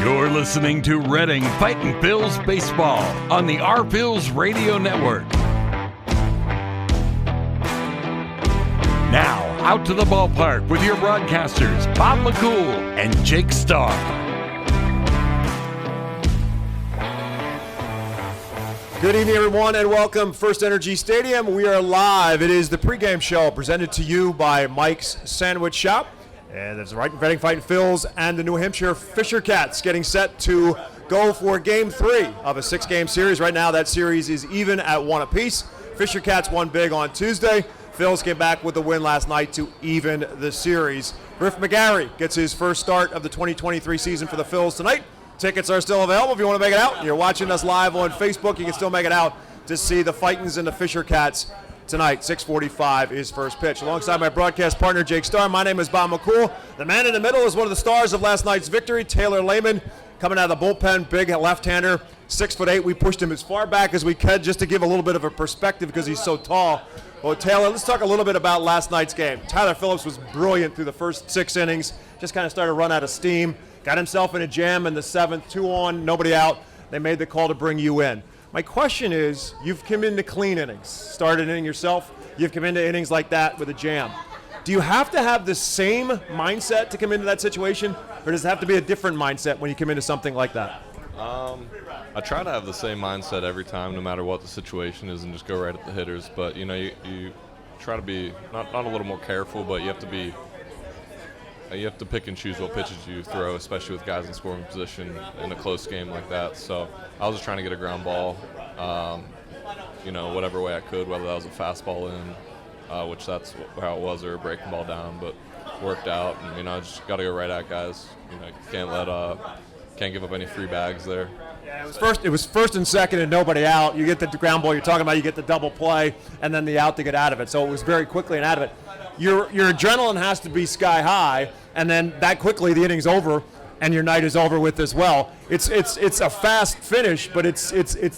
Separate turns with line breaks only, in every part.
You're listening to Reading Fightin Phils Baseball on the Phils Radio Network. Now, out to the ballpark with your broadcasters, Bob McCool and Jake Starr.
Good evening, everyone, and welcome First Energy Stadium. We are live. It is the pregame show presented to you by Mike's Sandwich Shop. And it's right in Reading Fightin Phils and the New Hampshire Fisher Cats getting set to go for Game 3 of a 6-game series. Right now, that series is even at 1 apiece. Fisher Cats won big on Tuesday. Phils came back with the win last night to even the series. Griff McGarry gets his first start of the 2023 season for the Phils tonight. Tickets are still available if you want to make it out. You're watching us live on Facebook. You can still make it out to see the Fightins and the Fisher Cats tonight. 6:45 is first pitch. Alongside my broadcast partner, Jake Starr, my name is Bob McCool. The man in the middle is one of the stars of last night's victory, Taylor Lehman, coming out of the bullpen, big left-hander, 6'8". We pushed him as far back as we could just to give a little bit of a perspective because he's so tall. Well, Taylor, let's talk a little bit about last night's game. Tyler Phillips was brilliant through the first 6 innings, just kind of started to run out of steam, got himself in a jam in the 7th, 2 on, nobody out. They made the call to bring you in. My question is, you've come into clean innings, started an inning yourself, you've come into innings like that with a jam. Do you have to have the same mindset to come into that situation, or does it have to be a different mindset when you come into something like that?
I try to have the same mindset every time, no matter what the situation is, and just go right at the hitters. But, you know, you try to be not a little more careful, but you have to pick and choose what pitches you throw, especially with guys in scoring position in a close game like that. So I was just trying to get a ground ball, whatever way I could, whether that was a fastball in, which that's how it was, or a breaking ball down, but worked out. And, I just got to go right at guys. Can't give up any free bags there.
Yeah, it was first and second and nobody out. You get the ground ball you're talking about, you get the double play, and then the out to get out of it. So it was very quickly and out of it. Your adrenaline has to be sky high, and then that quickly the inning's over, and your night is over with as well. It's a fast finish, but it's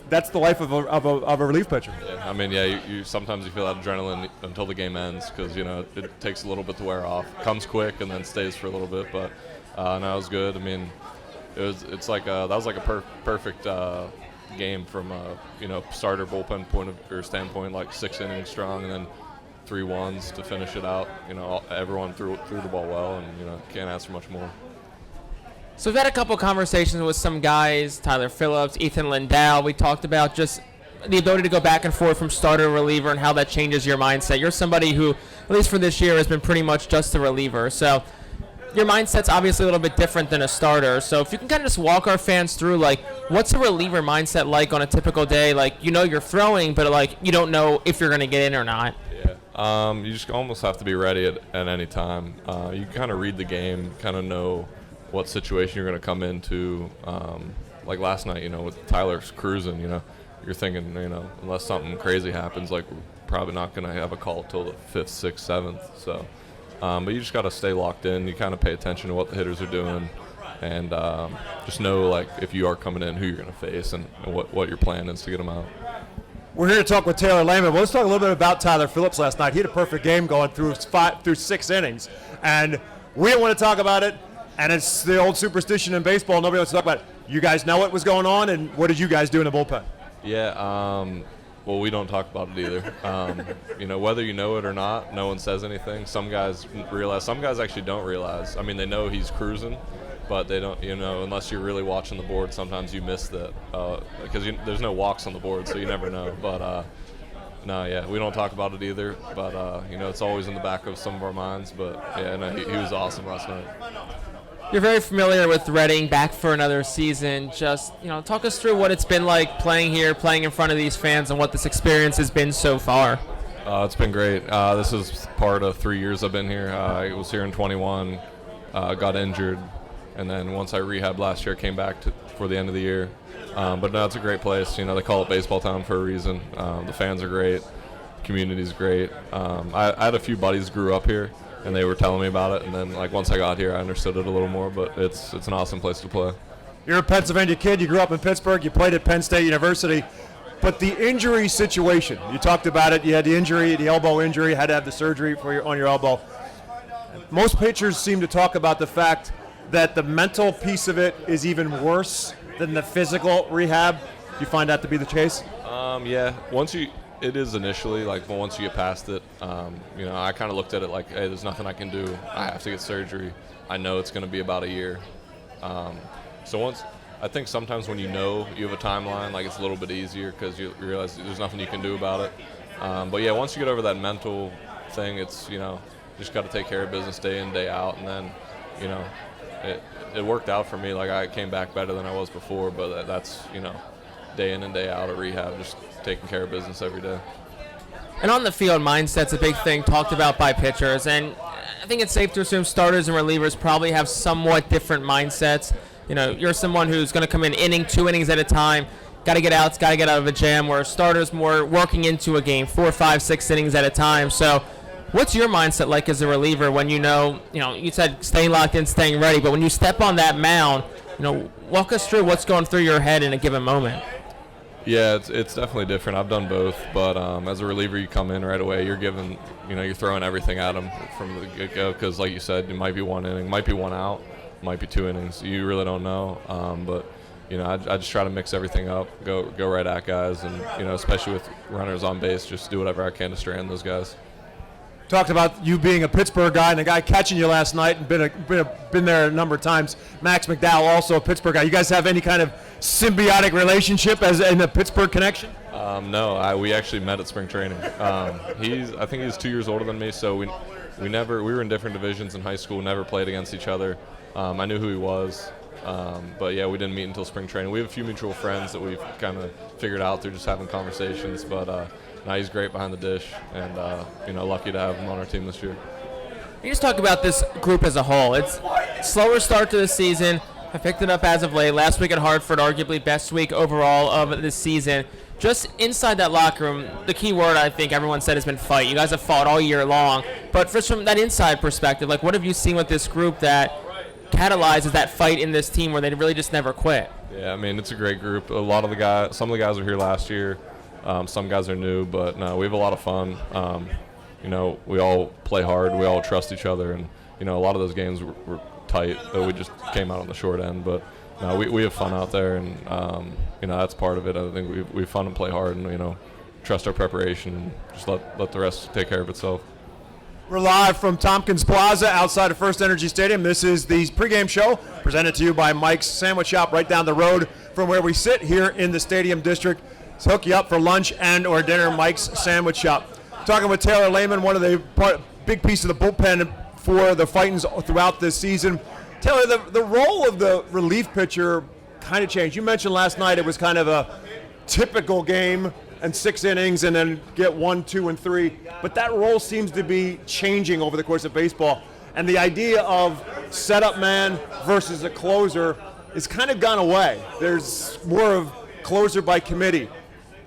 that's the life of a relief pitcher.
Yeah, you sometimes you feel that adrenaline until the game ends because it takes a little bit to wear off. Comes quick and then stays for a little bit, but no, it was good. That was like a perfect game from starter bullpen standpoint, like 6 innings strong, and then 3 ones to finish it out. Everyone threw the ball well, and can't ask for much more.
So we've had a couple conversations with some guys, Tyler Phillips, Ethan Lindell. We talked about just the ability to go back and forth from starter to reliever and how that changes your mindset. You're somebody who, at least for this year, has been pretty much just a reliever. So your mindset's obviously a little bit different than a starter. So if you can kind of just walk our fans through, what's a reliever mindset like on a typical day? You're throwing, but, you don't know if you're going to get in or not.
Yeah. You just almost have to be ready at any time. You kind of read the game, kind of know what situation you're going to come into. Like last night, with Tyler's cruising, you're thinking, unless something crazy happens, we're probably not going to have a call till the 5th, 6th, 7th. So. But you just got to stay locked in. You kind of pay attention to what the hitters are doing, and just know if you are coming in, who you're going to face, and what your plan is to get them out.
We're here to talk with Taylor Lehman. Well, let's talk a little bit about Tyler Phillips last night. He had a perfect game going through 6 innings, and we don't want to talk about it. And it's the old superstition in baseball. Nobody wants to talk about it. You guys know what was going on, and what did you guys do in the bullpen?
Yeah. Well, we don't talk about it either. Whether you know it or not, no one says anything. Some guys realize. Some guys actually don't realize. They know he's cruising, but they don't, unless you're really watching the board, sometimes you miss that because there's no walks on the board, so you never know. But, we don't talk about it either. But, it's always in the back of some of our minds. But, he was awesome last night.
You're very familiar with Reading, back for another season. Just, talk us through what it's been like playing here, playing in front of these fans, and what this experience has been so far.
It's been great. This is part of 3 years I've been here. I was here in 21, got injured, and then once I rehabbed last year, came back for the end of the year. But no, it's a great place. They call it Baseball Town for a reason. The fans are great. The community's great. I had a few buddies who grew up here, and they were telling me about it, and then once I got here, I understood it a little more. But it's an awesome place to play.
You're a Pennsylvania kid. You grew up in Pittsburgh. You played at Penn State University. But the injury situation, you talked about it. You had the injury, the elbow injury, had to have the surgery on your elbow. Most pitchers seem to talk about the fact that the mental piece of it is even worse than the physical rehab? Do you find that to be the case?
Yeah. It is initially, like, but once you get past it, I kind of looked at it like, hey, there's nothing I can do. I have to get surgery. I know it's going to be about a year. I think sometimes when you know you have a timeline, like, it's a little bit easier because you realize there's nothing you can do about it. But yeah, once you get over that mental thing, it's, just got to take care of business day in, day out. And then, it worked out for me. Like, I came back better than I was before, but that's, day in and day out of rehab, just taking care of business every day.
And on the field, mindset's a big thing talked about by pitchers. And I think it's safe to assume starters and relievers probably have somewhat different mindsets. You're someone who's going to come in 2 innings at a time, got to get outs, got to get out of a jam, where starters more working into a game, 4, 5, 6 innings at a time. So what's your mindset like as a reliever when you said staying locked in, staying ready, but when you step on that mound, walk us through what's going through your head in a given moment.
Yeah, it's definitely different. I've done both, but as a reliever, you come in right away. You're giving, you're throwing everything at them from the get-go because, like you said, it might be 1 inning, might be 1 out, might be 2 innings. You really don't know. But I just try to mix everything up, go right at guys, and especially with runners on base, just do whatever I can to strand those guys.
Talked about you being a Pittsburgh guy and the guy catching you last night and been there a number of times. Max McDowell, also a Pittsburgh guy. You guys have any kind of symbiotic relationship as in a Pittsburgh connection?
No, we actually met at spring training. I think he's 2 years older than me, so we were in different divisions in high school, never played against each other. I knew who he was, but yeah, we didn't meet until spring training. We have a few mutual friends that we've kind of figured out through just having conversations, but no, he's great behind the dish, and lucky to have him on our team this year.
You just talk about this group as a whole. It's slower start to the season. I picked it up as of late. Last week at Hartford, arguably best week overall of the season. Just inside that locker room, the key word I think everyone said has been fight. You guys have fought all year long. But first, from that inside perspective, like, what have you seen with this group that catalyzes that fight in this team where they really just never quit?
Yeah, I mean, it's a great group. Some of the guys were here last year. Some guys are new, but no, we have a lot of fun. We all play hard. We all trust each other, and a lot of those games were tight. We just came out on the short end, but no, we have fun out there, and that's part of it. I think we have fun and play hard, and trust our preparation, and just let the rest take care of itself.
We're live from Tompkins Plaza outside of First Energy Stadium. This is the pregame show presented to you by Mike's Sandwich Shop right down the road from where we sit here in the Stadium District. To hook you up for lunch and or dinner, Mike's Sandwich Shop. Talking with Taylor Lehman, one of the big piece of the bullpen for the Fightins throughout this season. Taylor, the role of the relief pitcher kind of changed. You mentioned last night it was kind of a typical game and 6 innings and then get 1, 2, and 3. But that role seems to be changing over the course of baseball. And the idea of setup man versus a closer has kind of gone away. There's more of closer by committee.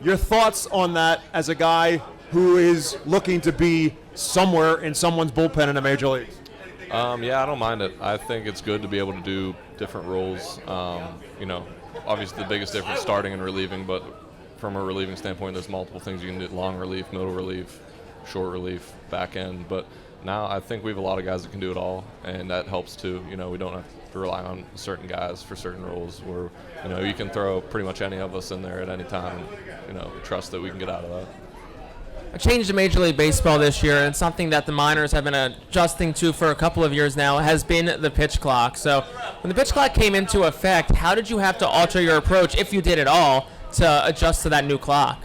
Your thoughts on that as a guy who is looking to be somewhere in someone's bullpen in the major leagues?
Yeah, I don't mind it. I think it's good to be able to do different roles. Obviously the biggest difference starting and relieving, but from a relieving standpoint, there's multiple things you can do: long relief, middle relief, short relief, back end. But now I think we have a lot of guys that can do it all, and that helps too. We don't have to rely on certain guys for certain roles where, you can throw pretty much any of us in there at any time and, trust that we can get out of that.
A change to Major League Baseball this year, and something that the minors have been adjusting to for a couple of years now, has been the pitch clock. So when the pitch clock came into effect, how did you have to alter your approach, if you did at all, to adjust to that new clock?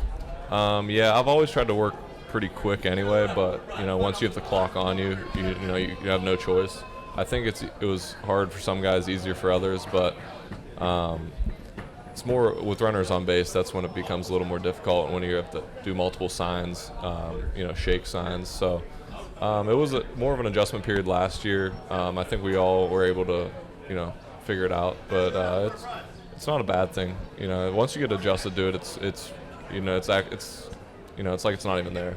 Yeah, I've always tried to work pretty quick anyway, but once you have the clock on you, you have no choice. I think it was hard for some guys, easier for others, but it's more with runners on base. That's when it becomes a little more difficult, when you have to do multiple signs, shake signs. So it was more of an adjustment period last year. I think we all were able to, figure it out, but it's not a bad thing. Once you get adjusted to it, it's like it's not even there.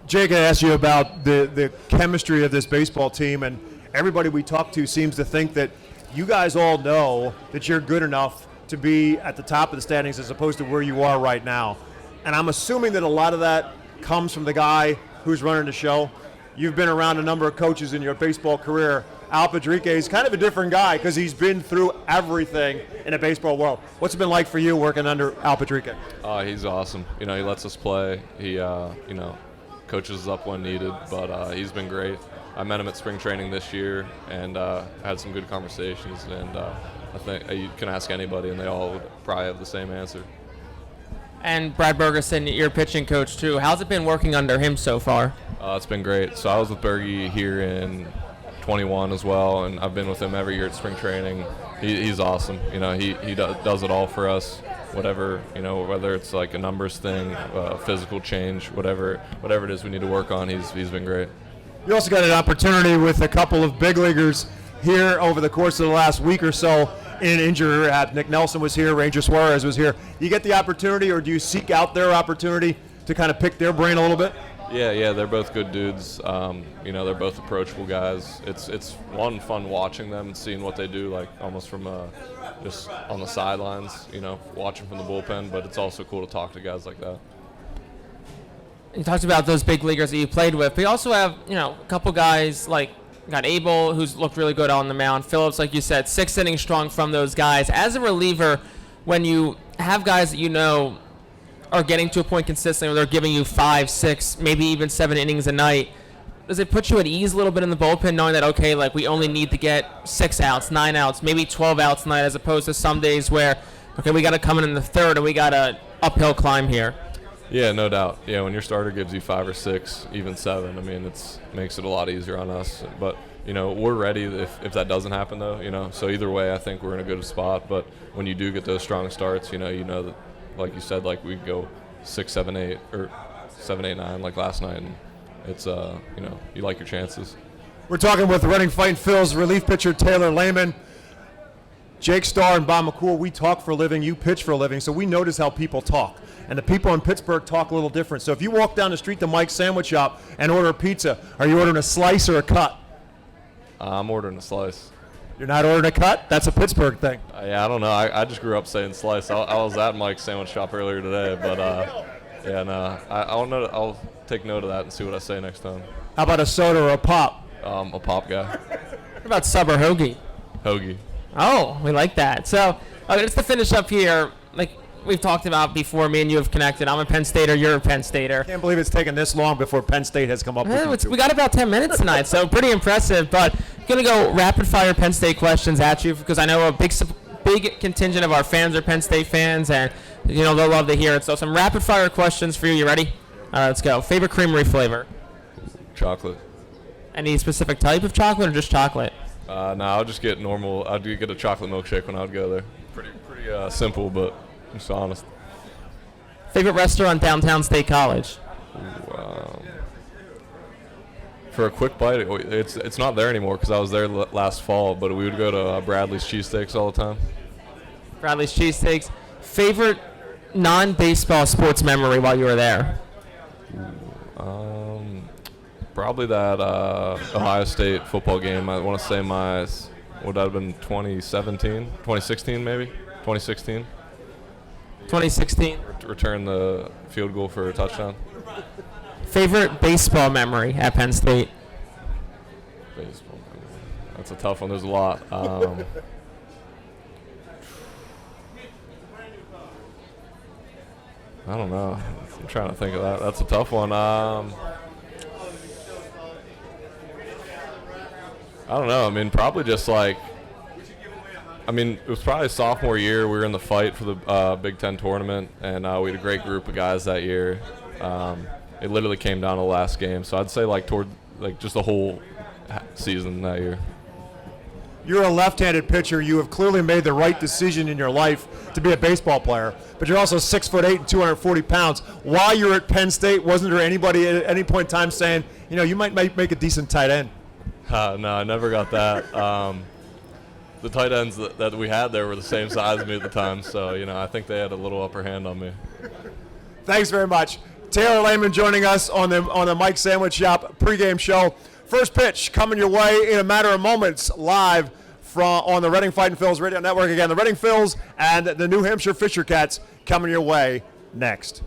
Jake, I asked you about the chemistry of this baseball team, and everybody we talk to seems to think that you guys all know that you're good enough to be at the top of the standings as opposed to where you are right now. And I'm assuming that a lot of that comes from the guy who's running the show. You've been around a number of coaches in your baseball career. Al Padrique is kind of a different guy because he's been through everything in the baseball world. What's it been like for you working under Al Padrique?
He's awesome. He lets us play. He, coaches us up when needed, but he's been great. I met him at spring training this year and had some good conversations, and I think you can ask anybody, and they all would probably have the same answer.
And Brad Bergeson, your pitching coach too. How's it been working under him so far?
It's been great. So I was with Bergie here in 21 as well, and I've been with him every year at spring training. He's awesome. He does it all for us. Whatever, whether it's like a numbers thing, physical change, whatever it is we need to work on, he's been great.
You also got an opportunity with a couple of big leaguers here over the course of the last week or so in injury. Nick Nelson was here, Ranger Suarez was here. You get the opportunity, or do you seek out their opportunity to kind of pick their brain a little bit?
Yeah, they're both good dudes. They're both approachable guys. It's fun watching them and seeing what they do, like almost from just on the sidelines, watching from the bullpen. But it's also cool to talk to guys like that.
You talked about those big leaguers that you played with, but you also have, a couple guys like got Abel, who's looked really good on the mound. Phillips, like you said, 6 innings strong from those guys. As a reliever, when you have guys that are getting to a point consistently where they're giving you 5, 6, maybe even 7 innings a night, does it put you at ease a little bit in the bullpen knowing that, okay, like we only need to get 6 outs, 9 outs, maybe 12 outs tonight, as opposed to some days where, okay, we got to come in the third and we got an uphill climb here?
Yeah, no doubt. Yeah, when your starter gives you 5 or 6, even 7, it makes it a lot easier on us. But, we're ready if that doesn't happen, though, So either way, I think we're in a good spot. But when you do get those strong starts, you know that, like you said, like we go 6, 7, 8, or 7, 8, 9 like last night, and it's you like your chances.
We're talking with the Reading Fightin Phils relief pitcher Taylor Lehman. Jake Starr and Bob McCool, we talk for a living, you pitch for a living, so we notice how people talk. And the people in Pittsburgh talk a little different. So if you walk down the street to Mike's Sandwich Shop and order a pizza, are you ordering a slice or a cut?
I'm ordering a slice.
You're not ordering a cut? That's a Pittsburgh thing.
Yeah, I don't know. I just grew up saying slice. I was at Mike's Sandwich Shop earlier today, but I'll take note of that and see what I say next time.
How about a soda or a pop?
A pop guy.
What about sub or hoagie?
Hoagie.
Oh, we like that. So, just to finish up here, like we've talked about before, me and you have connected. I'm a Penn Stater, you're a Penn Stater.
Can't believe it's taken this long before Penn State has come up with you.
We got about 10 minutes tonight, so pretty impressive. But I'm going to go rapid-fire Penn State questions at you because I know a big contingent of our fans are Penn State fans, and they'll love to hear it. So some rapid-fire questions for you. You ready? All right, let's go. Favorite creamery flavor?
Chocolate.
Any specific type of chocolate or just chocolate?
No, I'll just get normal. I'd get a chocolate milkshake when I would go there. Pretty simple, but just honest.
Favorite restaurant downtown State College?
For a quick bite, it's not there anymore because I was there last fall, but we would go to Bradley's Cheesesteaks all the time.
Bradley's Cheesesteaks. Favorite non-baseball sports memory while you were there?
Probably that Ohio State football game. I want to say would that have been 2016 maybe? 2016.
2016.
Return the field goal for a touchdown.
Favorite baseball memory at Penn State?
Baseball memory. That's a tough one. There's a lot. I don't know. I'm trying to think of that. That's a tough one. I don't know. Probably just like, it was probably sophomore year. We were in the fight for the Big Ten tournament, and we had a great group of guys that year. It literally came down to the last game. So I'd say just the whole season that year.
You're a left-handed pitcher. You have clearly made the right decision in your life to be a baseball player, but you're also 6'8" and 240 pounds. While you're at Penn State, wasn't there anybody at any point in time saying, you might make a decent tight end?
No, I never got that. The tight ends that we had there were the same size as me at the time, so I think they had a little upper hand on me.
Thanks very much. Taylor Lehman joining us on the Mike Sandwich Shop pregame show. First pitch coming your way in a matter of moments, live on the Reading Fightin Phils radio network. Again, the Reading Phils and the New Hampshire Fisher Cats coming your way next.